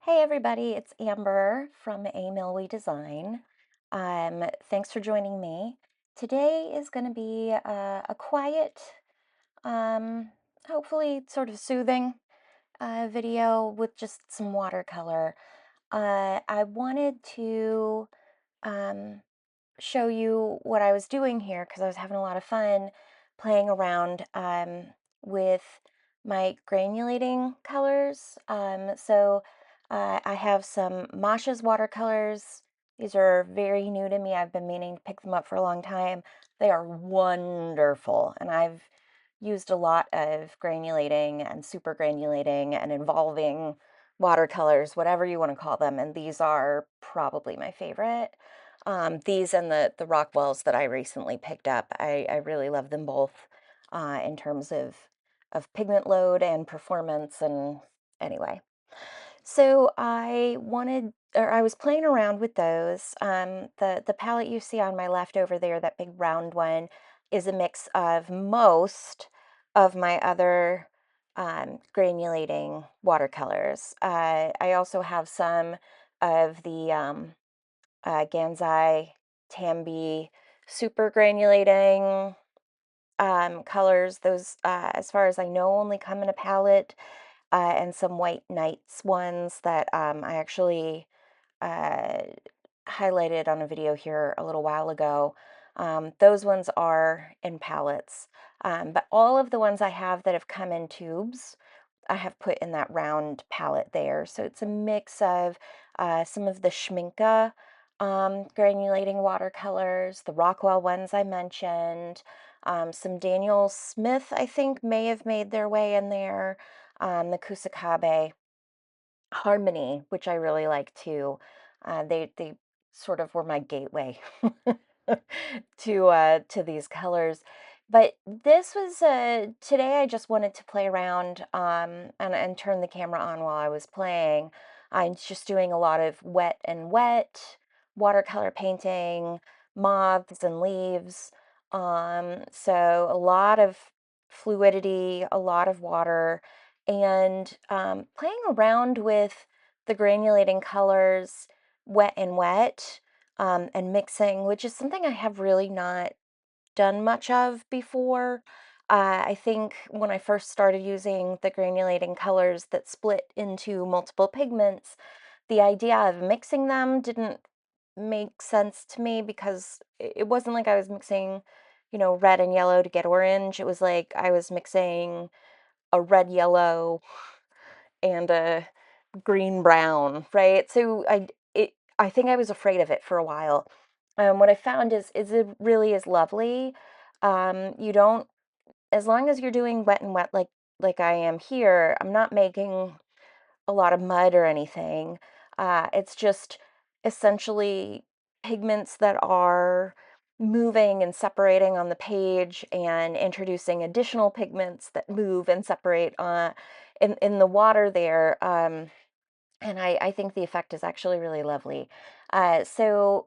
Hey everybody, it's Amber from A Millway Design. Thanks for joining me. Today is going to be a quiet, um, hopefully sort of soothing video with just some watercolor. I wanted to um, show you what I was doing here because I was having a lot of fun playing around with my granulating colors. I have some Masha's watercolors. These are very new to me. I've been meaning to pick them up for a long time. They are wonderful, and I've used a lot of granulating and super granulating and involving watercolors, whatever you want to call them, and these are probably my favorite. These and the Rockwells that I recently picked up, I really love them both in terms of pigment load and performance. And anyway, so I was playing around with those. The palette you see on my left over there, that big round one, is a mix of most of my other granulating watercolors. I also have some of the Gansai Tambi super granulating colors. Those, as far as I know, only come in a palette, and some White Nights ones that I actually uh, highlighted on a video here a little while ago. Those ones are in palettes, but all of the ones I have that have come in tubes, I have put in that round palette there. So it's a mix of some of the Schminke granulating watercolors, the Rockwell ones I mentioned, some Daniel Smith, I think, may have made their way in there, the Kusakabe Harmony, which I really like too. They sort of were my gateway to these colors. But this was today I just wanted to play around and turn the camera on while I was playing. I'm just doing a lot of wet and wet, watercolor painting, moths and leaves. So a lot of fluidity, a lot of water, and playing around with the granulating colors, wet and wet, and mixing, which is something I have really not done much of before. I think when I first started using the granulating colors that split into multiple pigments, the idea of mixing them didn't make sense to me because it wasn't like I was mixing, red and yellow to get orange. It was like I was mixing a red yellow and a green brown, right? So I think I was afraid of it for a while. What I found is it really is lovely. You don't, as long as you're doing wet and wet like I am here, I'm not making a lot of mud or anything. It's just essentially pigments that are moving and separating on the page and introducing additional pigments that move and separate in the water there. And I think the effect is actually really lovely. So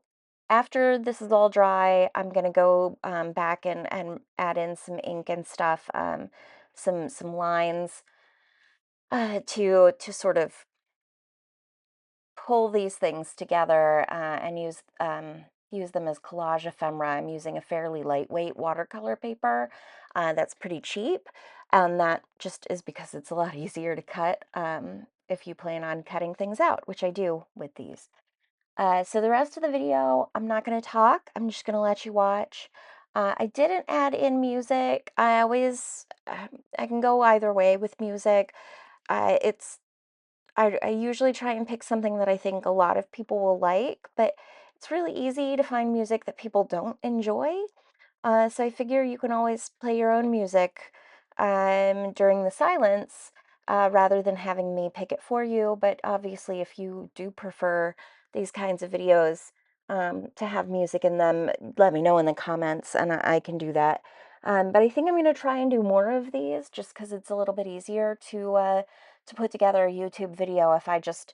after this is all dry, I'm going to go back and add in some ink and stuff, some lines to sort of pull these things together and use them as collage ephemera. I'm using a fairly lightweight watercolor paper that's pretty cheap, and that just is because it's a lot easier to cut if you plan on cutting things out, which I do with these. So the rest of the video, I'm not going to talk. I'm just going to let you watch. I didn't add in music. I can go either way with music. It's I usually try and pick something that I think a lot of people will like, but it's really easy to find music that people don't enjoy. So I figure you can always play your own music during the silence rather than having me pick it for you. But obviously, if you do prefer these kinds of videos to have music in them, let me know in the comments and I can do that. But I think I'm going to try and do more of these just because it's a little bit easier to put together a YouTube video if I just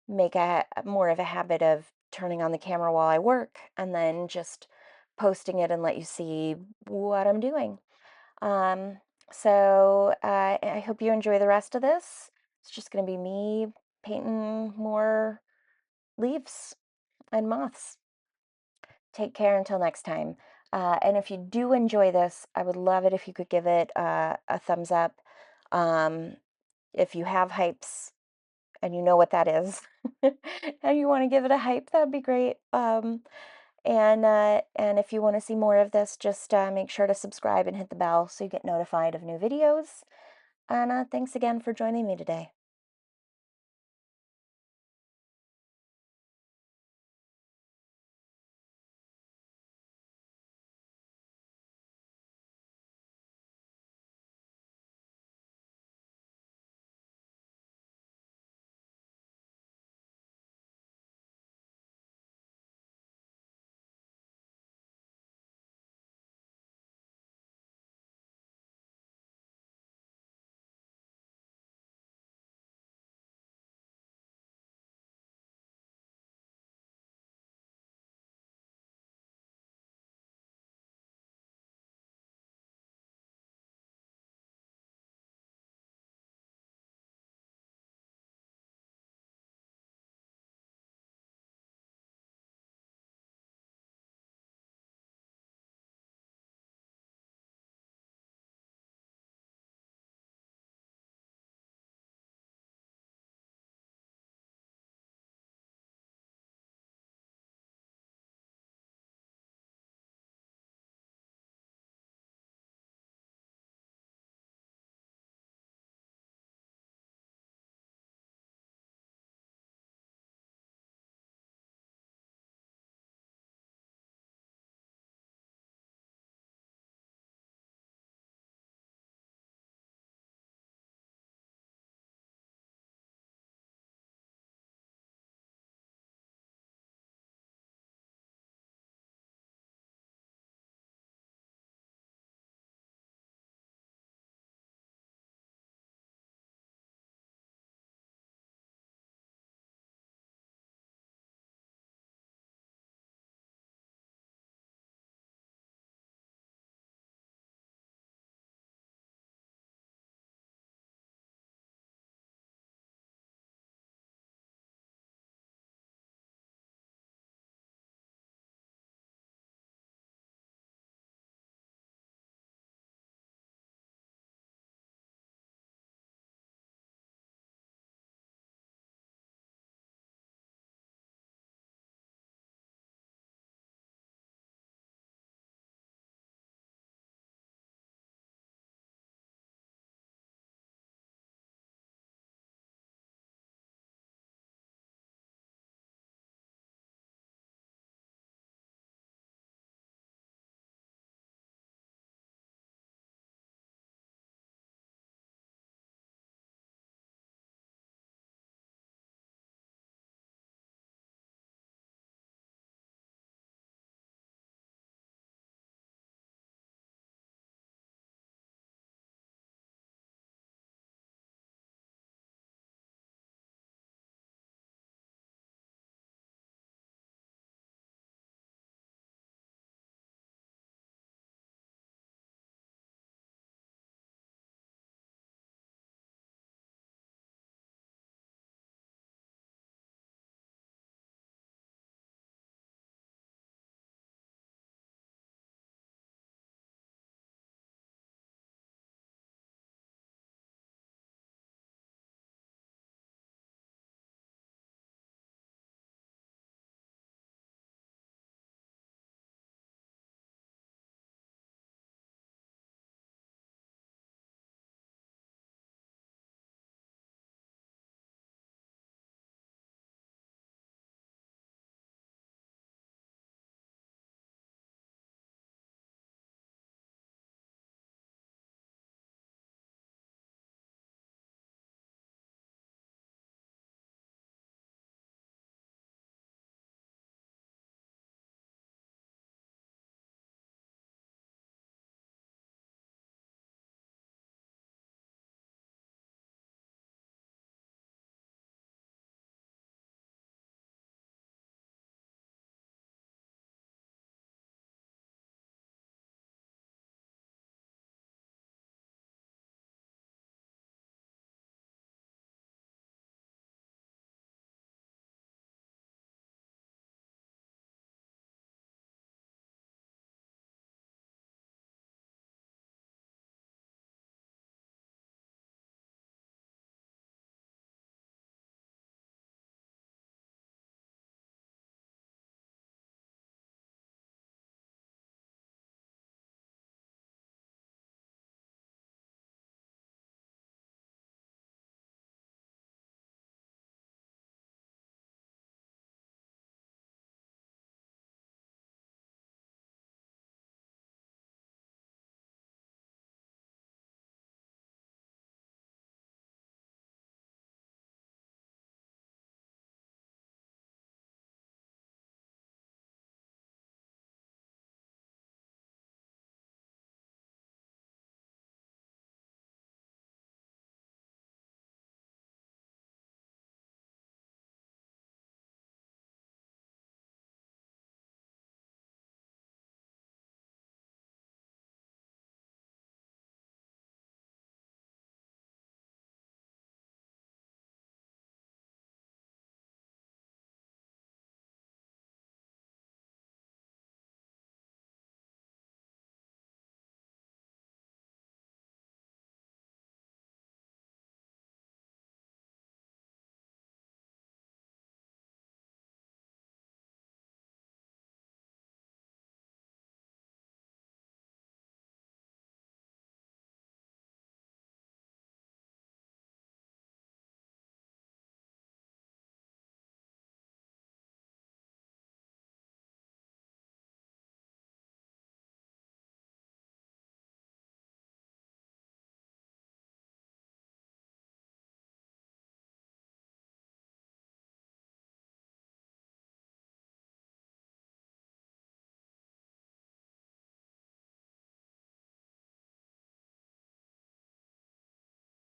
make a more of a habit of turning on the camera while I work and then just posting it and let you see what I'm doing. So I hope you enjoy the rest of this. It's just going to be me painting more leaves and moths. Take care until next time. And if you do enjoy this, I would love it if you could give it a thumbs up. Um, if you have hypes and you know what that is, and you want to give it a hype, that'd be great. And if you want to see more of this, just make sure to subscribe and hit the bell so you get notified of new videos. And thanks again for joining me today.